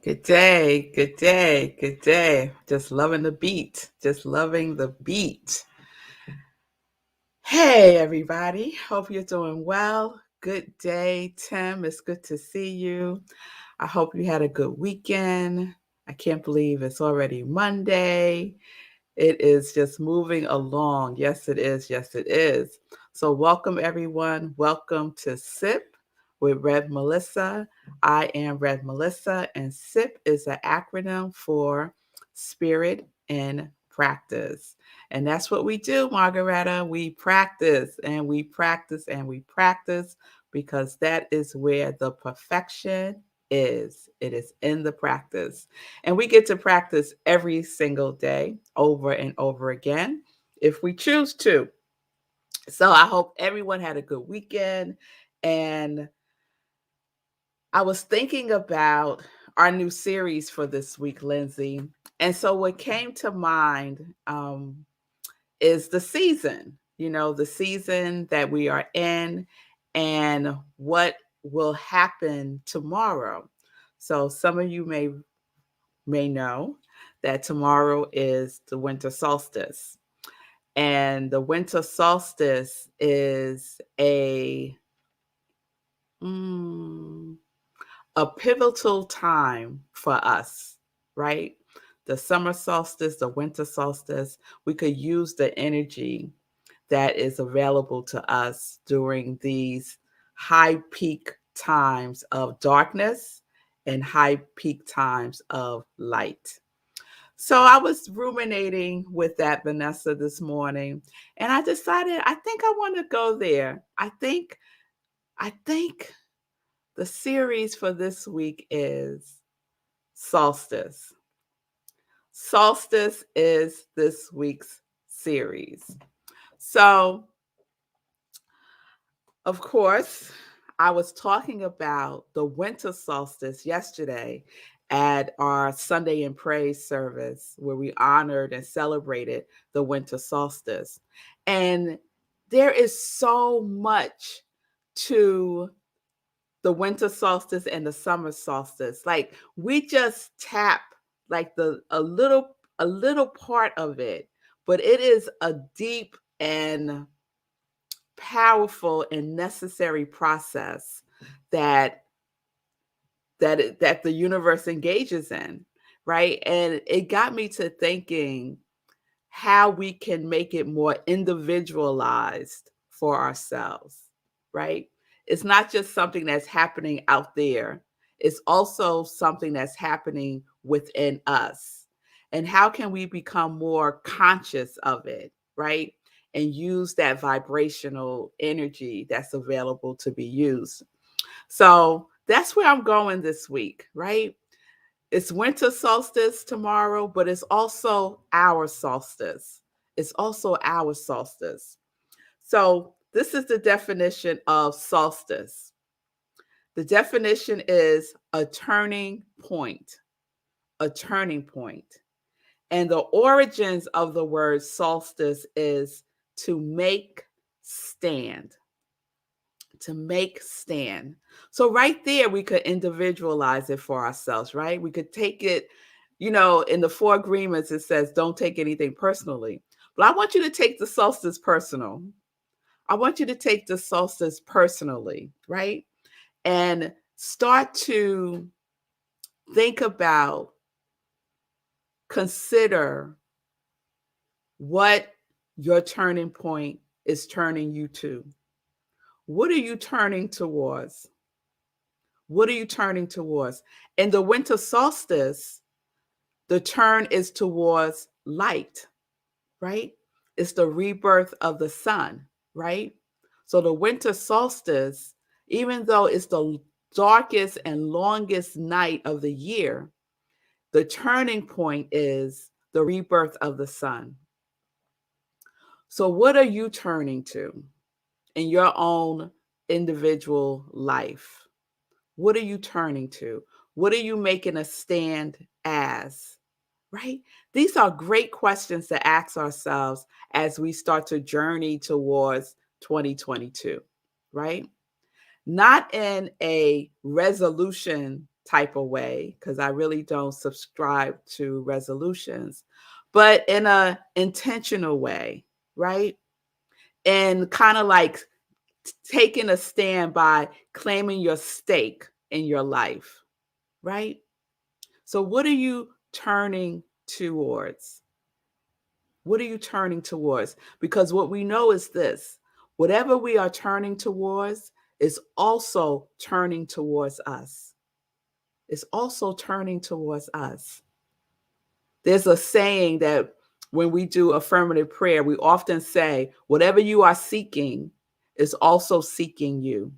Good day, good day, good day. Just loving the beat. Just loving the beat. Hey, everybody. Hope you're doing well. Good day, Tim. It's good to see you. I hope you had a good weekend. I can't believe it's already Monday. It is just moving along. Yes, it is. Yes, it is. So, welcome everyone. Welcome to SIP with Rev Melissa. I am Rev Melissa, and SIP is an acronym for Spirit in Practice. And that's what we do, Margareta. We practice and we practice and we practice because that is where the perfection is. It is in the practice. And we get to practice every single day over and over again if we choose to. So I hope everyone had a good weekend. And I was thinking about our new series for this week, Lindsay. And so what came to mind is the season, the season that we are in and what will happen tomorrow. So some of you may know that tomorrow is the winter solstice. And the winter solstice is mm, a pivotal time for us, right? The summer solstice, the winter solstice, we could use the energy that is available to us during these high peak times of darkness and high peak times of light. So I was ruminating with that, Vanessa, this morning, and I decided I think I want to go there. I think the series for this week is Solstice. Solstice is this week's series. So, of course, I was talking about the winter solstice yesterday at our Sunday in Praise service where we honored and celebrated the winter solstice. And there is so much to the winter solstice and the summer solstice. Like we just tap like the a little part of it, but it is a deep and powerful and necessary process that that the universe engages in, right? And it got me to thinking how we can make it more individualized for ourselves, right? It's not just something that's happening out there, it's also something that's happening within us. And how can we become more conscious of it, right? And use that vibrational energy that's available to be used. So that's where I'm going this week, right? It's winter solstice tomorrow, but it's also our solstice. It's also our solstice. So, this is the definition of solstice. The definition is a turning point, a turning point. And the origins of the word solstice is to make stand, to make stand. So right there, we could individualize it for ourselves, right? We could take it, in the four agreements, it says, don't take anything personally. But I want you to take the solstice personal. I want you to take the solstice personally, right? And start to think about, consider what your turning point is turning you to. What are you turning towards? What are you turning towards? In the winter solstice, the turn is towards light, right? It's the rebirth of the sun, right? So the winter solstice, even though it's the darkest and longest night of the year, the turning point is the rebirth of the sun. So, what are you turning to in your own individual life? What are you turning to? What are you making a stand as? Right? These are great questions to ask ourselves as we start to journey towards 2022, right? Not in a resolution type of way, because I really don't subscribe to resolutions, but in a intentional way, right? And kind of like taking a stand by claiming your stake in your life, right? So what are you turning towards? What are you turning towards? Because what we know is this: whatever we are turning towards is also turning towards us. It's also turning towards us. There's a saying that when we do affirmative prayer, we often say, whatever you are seeking is also seeking you.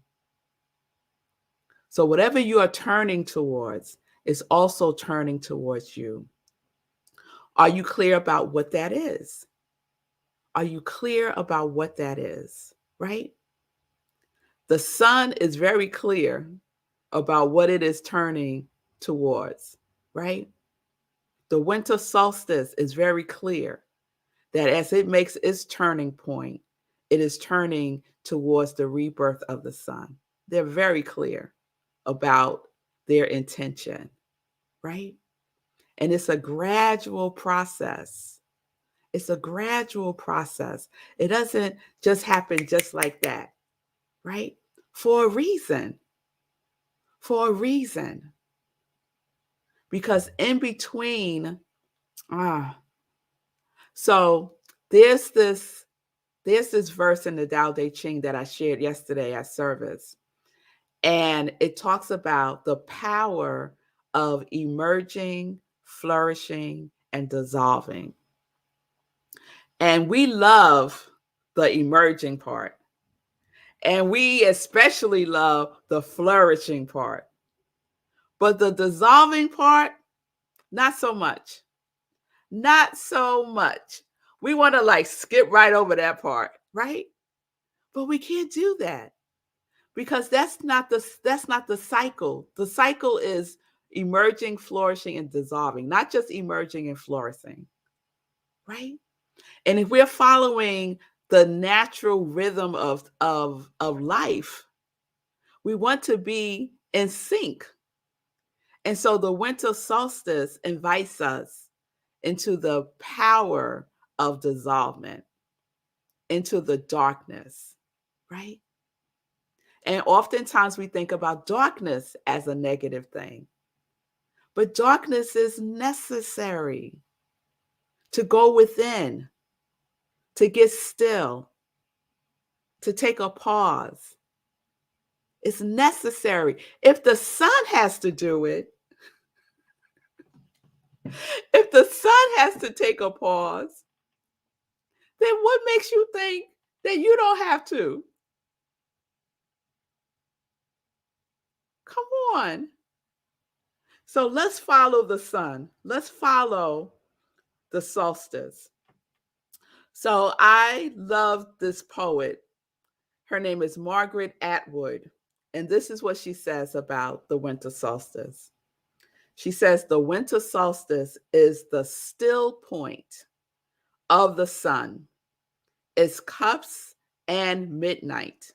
So whatever you are turning towards is also turning towards you. Are you clear about what that is? Are you clear about what that is? Right? The sun is very clear about what it is turning towards, right? The winter solstice is very clear that as it makes its turning point, it is turning towards the rebirth of the sun. They're very clear about their intention, right? And it's a gradual process. It's a gradual process. It doesn't just happen just like that, right? For a reason. For a reason. Because in between, so there's this verse in the Tao Te Ching that I shared yesterday at service. And it talks about the power of emerging, flourishing, and dissolving. And we love the emerging part. And we especially love the flourishing part. But the dissolving part, not so much. Not so much. We want to like skip right over that part, right? But we can't do that because that's not the cycle. The cycle is emerging, flourishing, and dissolving, not just emerging and flourishing, right? And if we're following the natural rhythm of life, we want to be in sync. And so the winter solstice invites us into the power of dissolvement, into the darkness, right? And oftentimes we think about darkness as a negative thing, but darkness is necessary to go within, to get still, to take a pause. It's necessary. If the sun has to do it, if the sun has to take a pause, then what makes you think that you don't have to? Come on. So let's follow the sun. Let's follow the solstice. So I love this poet. Her name is Margaret Atwood. And this is what she says about the winter solstice. She says, the winter solstice is the still point of the sun. It's cups and midnight,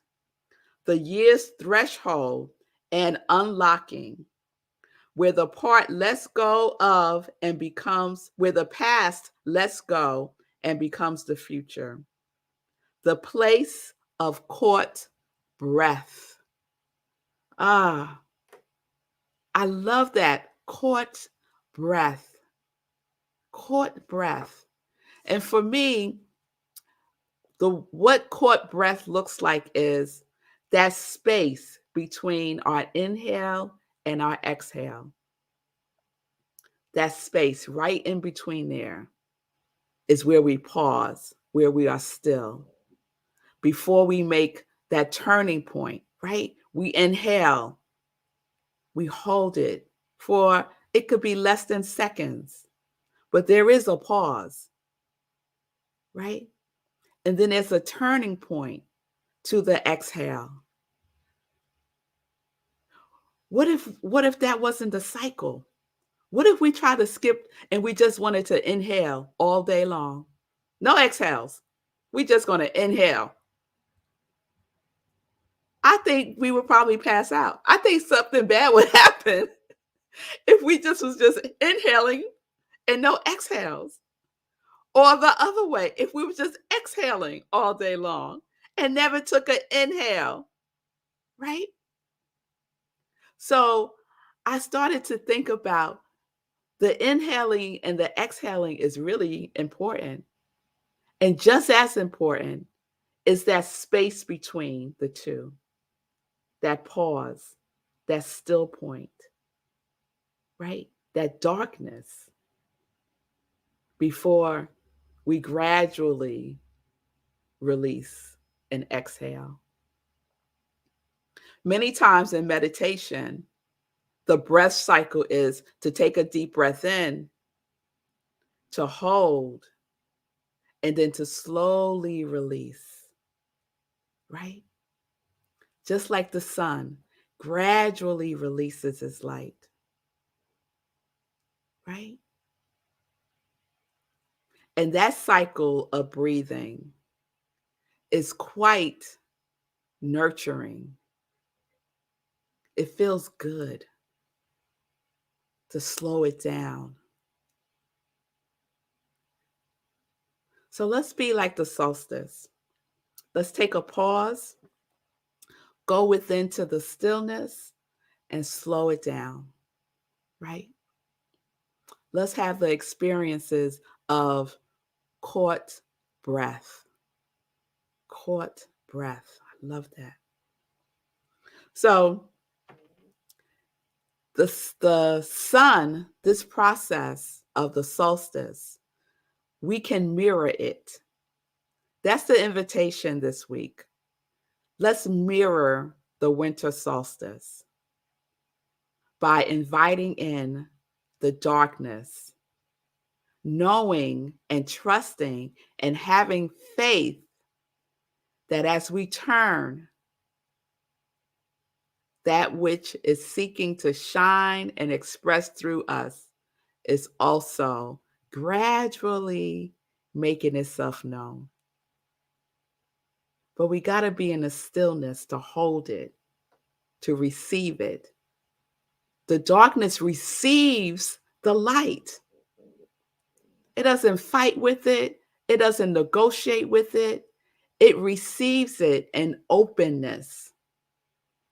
the year's threshold and unlocking, where the part lets go of and becomes, where the past lets go and becomes the future. The place of caught breath. Ah, I love that. Caught breath. Caught breath. And for me, what caught breath looks like is that space between our inhale and our exhale. That space right in between there is where we pause, where we are still. Before we make that turning point, right? We inhale, we hold it for, it could be less than seconds, but there is a pause, right? And then there's a turning point to the exhale. What if that wasn't the cycle? What if we tried to skip and we just wanted to inhale all day long? No exhales. We just going to inhale. I think we would probably pass out. I think something bad would happen. if we was just inhaling and no exhales. Or the other way, if we were just exhaling all day long and never took an inhale, right? So I started to think about the inhaling and the exhaling is really important. And just as important is that space between the two, that pause, that still point, right? That darkness before we gradually release and exhale. Many times in meditation, the breath cycle is to take a deep breath in, to hold, and then to slowly release, right? Just like the sun gradually releases its light, right? And that cycle of breathing is quite nurturing. It feels good to slow it down. So let's be like the solstice. Let's take a pause, go within to the stillness, and slow it down, right? Let's have the experiences of caught breath. Caught breath. I love that. So the sun, this process of the solstice, we can mirror it. That's the invitation this week. Let's mirror the winter solstice by inviting in the darkness, knowing and trusting and having faith that as we turn, that which is seeking to shine and express through us is also gradually making itself known. But we got to be in a stillness to hold it, to receive it. The darkness receives the light. It doesn't fight with it. It doesn't negotiate with it. It receives it in openness.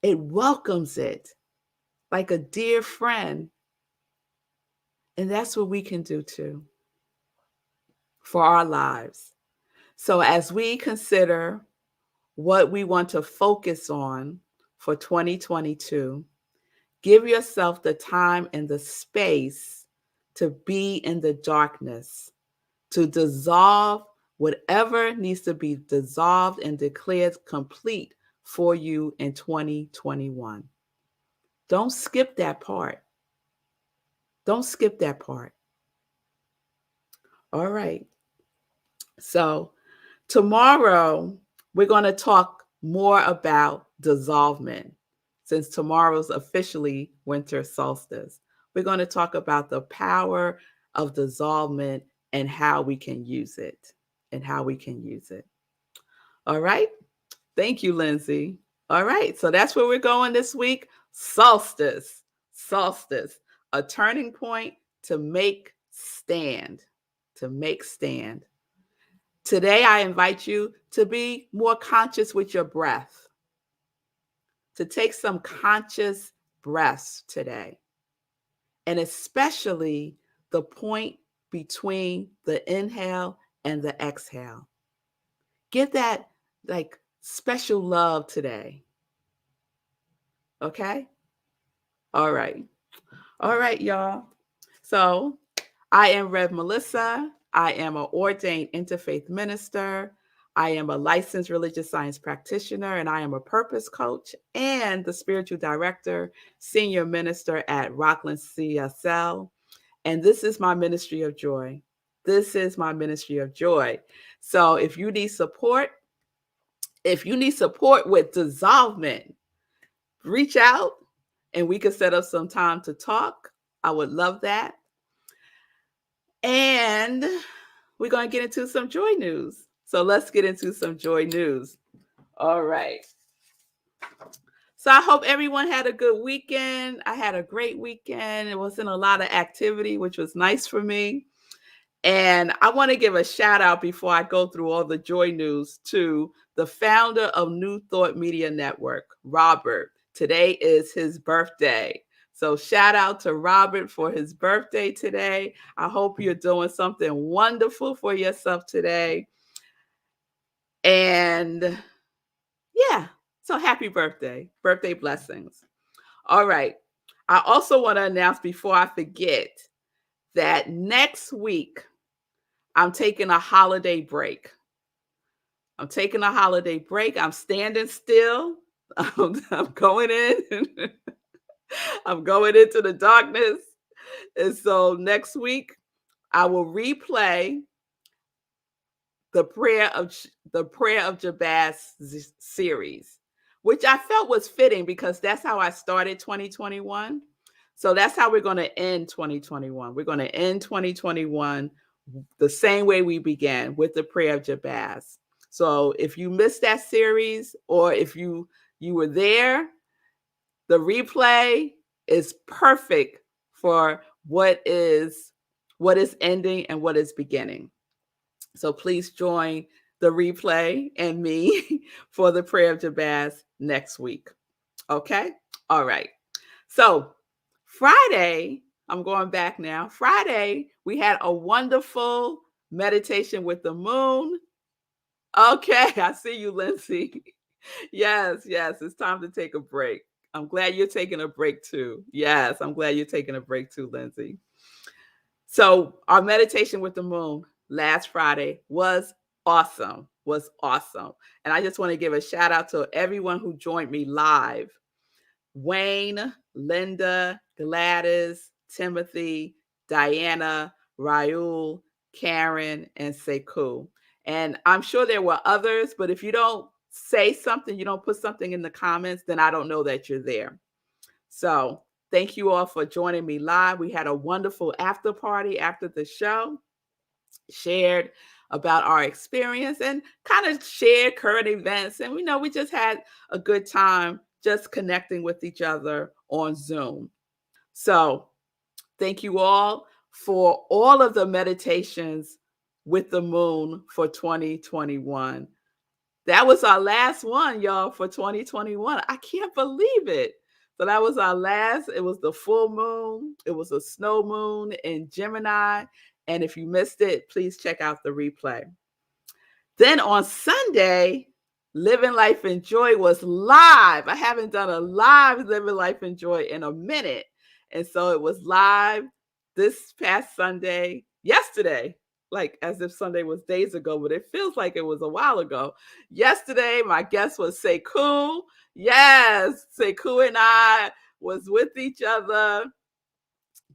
It welcomes it like a dear friend. And that's what we can do too for our lives. So as we consider what we want to focus on for 2022, give yourself the time and the space to be in the darkness, to dissolve whatever needs to be dissolved and declared complete for you in 2021. Don't skip that part. Don't skip that part. All right. So tomorrow, we're going to talk more about dissolvement since tomorrow's officially winter solstice. We're going to talk about the power of dissolvement and how we can use it. All right. Thank you, Lindsay. All right. So that's where we're going this week. Solstice. Solstice. A turning point to make stand. To make stand. Today, I invite you to be more conscious with your breath, to take some conscious breaths today, and especially the point between the inhale and the exhale. Give that like special love today. Okay? All right. All right, y'all. So I am Rev Melissa. I am an ordained interfaith minister. I am a licensed religious science practitioner, and I am a purpose coach and the spiritual director, senior minister at Rockland CSL. And this is my ministry of joy. This is my ministry of joy. So if you need support with dissolvement, reach out and we can set up some time to talk. I would love that. And we're going to get into some joy news. So let's get into some joy news. All right. So I hope everyone had a good weekend. I had a great weekend. It wasn't a lot of activity, which was nice for me. And I want to give a shout out before I go through all the joy news to the founder of New Thought Media Network, Robert. Today is his birthday. So shout out to Robert for his birthday today. I hope you're doing something wonderful for yourself today. And yeah, so happy birthday. Birthday blessings. All right. I also want to announce before I forget that next week I'm taking a holiday break. I'm taking a holiday break. I'm standing still. I'm going in. I'm going into the darkness. And so next week I will replay the prayer of Jabez series, which I felt was fitting because that's how I started 2021. So that's how we're going to end 2021. We're going to end 2021 the same way we began, with the prayer of Jabez. So if you missed that series, or if you were there, the replay is perfect for what is ending and what is beginning. So please join the replay and me for the prayer of Jabez next week. Okay? All right. So Friday, I'm going back now. Friday, we had a wonderful meditation with the moon. Okay, I see you, Lindsay. Yes, yes, it's time to take a break. I'm glad you're taking a break too. Yes, I'm glad you're taking a break too, Lindsay. So our meditation with the moon last Friday was awesome, And I just want to give a shout out to everyone who joined me live. Wayne, Linda, Gladys, Timothy, Diana, Raul, Karen, and Sekou. And I'm sure there were others, but if you don't say something, you don't put something in the comments, then I don't know that you're there. So thank you all for joining me live. We had a wonderful after party after the show, shared about our experience and kind of shared current events. And we just had a good time just connecting with each other on Zoom. So thank you all for all of the meditations with the moon for 2021. That was our last one, y'all, for 2021. I can't believe it. So that was our last. It was the full moon. It was a snow moon in Gemini. And if you missed it, please check out the replay. Then on Sunday, Living Life in Joy was live. I haven't done a live Living Life in Joy in a minute. And so it was live this past Sunday, yesterday, like as if Sunday was days ago, but it feels like it was a while ago. Yesterday, my guest was Sekou. Yes, Sekou and I was with each other,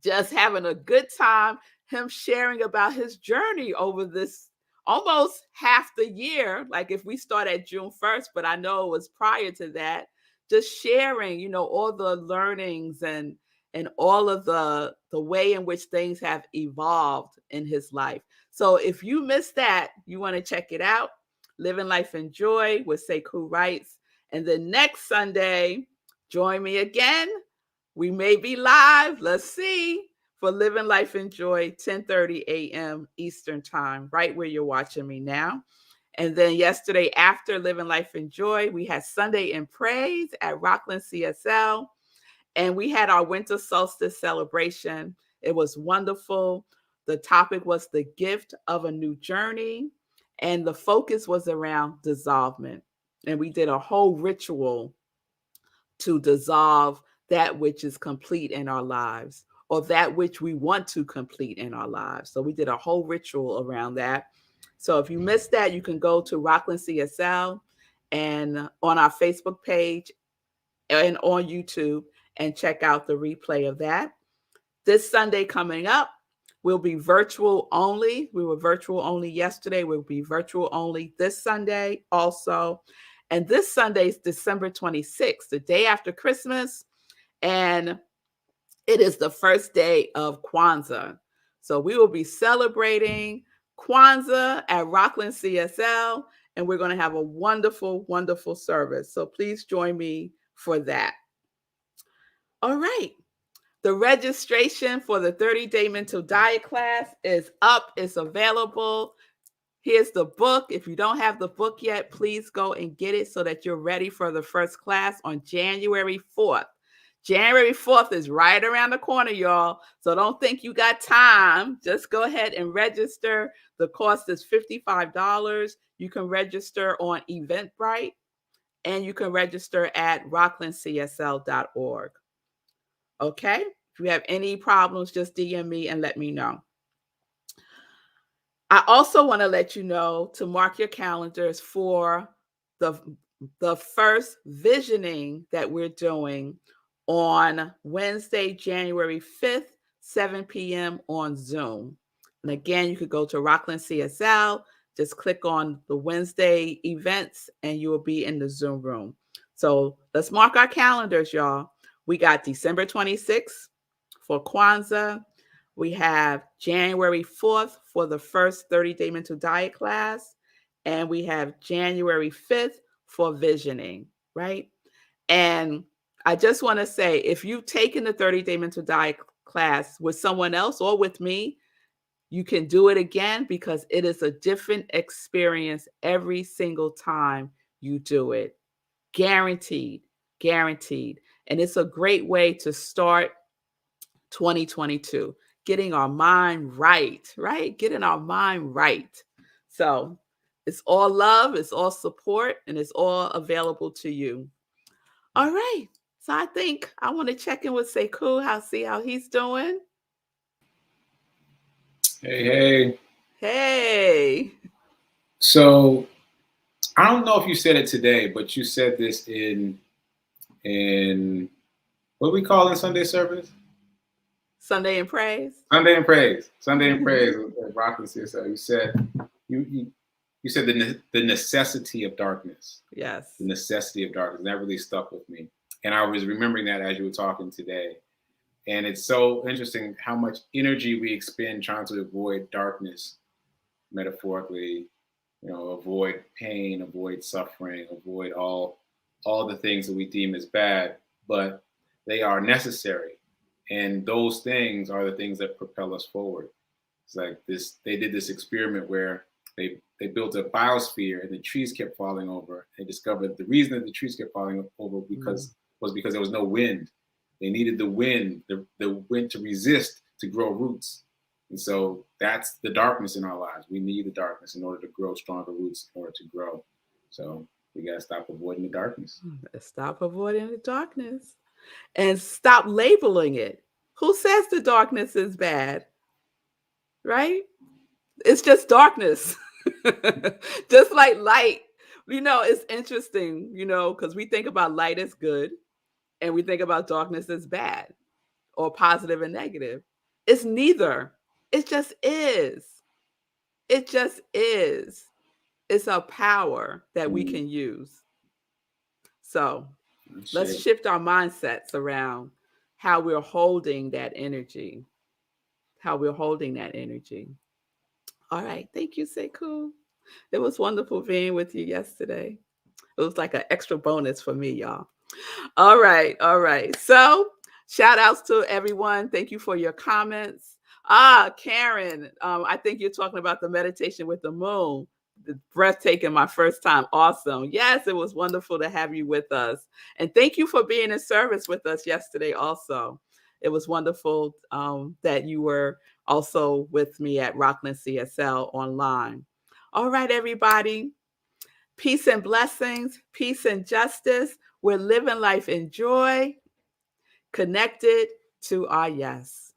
just having a good time, him sharing about his journey over this almost half the year. Like if we start at June 1st, but I know it was prior to that, just sharing, all the learnings and all of the way in which things have evolved in his life. So if you missed that, you want to check it out. Living Life in Joy with Sekou Writes. And then next Sunday, join me again. We may be live. Let's see. For Living Life in Joy, 10:30 a.m. Eastern Time, right where you're watching me now. And then yesterday, after Living Life in Joy, we had Sunday in Praise at Rockland CSL. And we had our winter solstice celebration. It was wonderful. The topic was the gift of a new journey. And the focus was around dissolvement. And we did a whole ritual to dissolve that which is complete in our lives, or that which we want to complete in our lives. So we did a whole ritual around that. So if you missed that, you can go to Rockland CSL and on our Facebook page and on YouTube and check out the replay of that. This Sunday coming up, we'll be virtual only. We were virtual only yesterday. We'll be virtual only this Sunday also. And this Sunday is December 26th, the day after Christmas. And it is the first day of Kwanzaa. So we will be celebrating Kwanzaa at Rockland CSL, and we're going to have a wonderful, wonderful service. So please join me for that. All right. The registration for the 30-day mental diet class is up. It's available. Here's the book. If you don't have the book yet, please go and get it so that you're ready for the first class on January 4th. January 4th is right around the corner, y'all. So don't think you got time. Just go ahead and register. The cost is $55. You can register on Eventbrite, and you can register at rocklandcsl.org. Okay? If you have any problems, just DM me and let me know. I also want to let you know to mark your calendars for the first visioning that we're doing on Wednesday, January 5th, 7 p.m. on Zoom. And again, you could go to Rockland CSL, just click on the Wednesday events, and you will be in the Zoom room. So let's mark our calendars, y'all. We got December 26th for Kwanzaa. We have January 4th for the first 30-day mental diet class. And we have January 5th for visioning, right? And I just want to say, if you've taken the 30-day mental diet class with someone else or with me, you can do it again because it is a different experience every single time you do it. Guaranteed, guaranteed. And it's a great way to start 2022, getting our mind right, right? Getting our mind right. So it's all love, it's all support, and it's all available to you. All right. So I think I want to check in with Sekou, see how he's doing. Hey. Hey. So I don't know if you said it today, but you said this in what do we call in Sunday service? Sunday in Praise. Sunday in Praise. Sunday in Praise at Rockland CSL. You said you said the necessity of darkness. Yes. The necessity of darkness. And that really stuck with me. And I was remembering that as you were talking today. And it's so interesting how much energy we expend trying to avoid darkness, metaphorically, avoid pain, avoid suffering, avoid all the things that we deem as bad, but they are necessary. And those things are the things that propel us forward. It's like this, they did this experiment where they built a biosphere and the trees kept falling over. They discovered the reason that the trees kept falling over was because there was no wind. They needed the wind to resist, to grow roots. And so that's the darkness in our lives. We need the darkness in order to grow stronger roots, in order to grow. So we got to stop avoiding the darkness. Stop avoiding the darkness and stop labeling it. Who says the darkness is bad? Right? It's just darkness. Just like light. It's interesting, because we think about light as good and we think about darkness as bad or positive and negative. It's neither. It just is. It just is. It's a power that we can use. So let's shift our mindsets around how we're holding that energy. How we're holding that energy. All right. Thank you, Sekou. It was wonderful being with you yesterday. It was like an extra bonus for me, y'all. All right. All right. So shout outs to everyone. Thank you for your comments. Karen, I think you're talking about the meditation with the moon. The breathtaking, my first time. Awesome. Yes, it was wonderful to have you with us. And thank you for being in service with us yesterday also. It was wonderful that you were also with me at Rockland CSL online. All right, everybody. Peace and blessings, peace and justice. We're living life in joy, connected to our yes.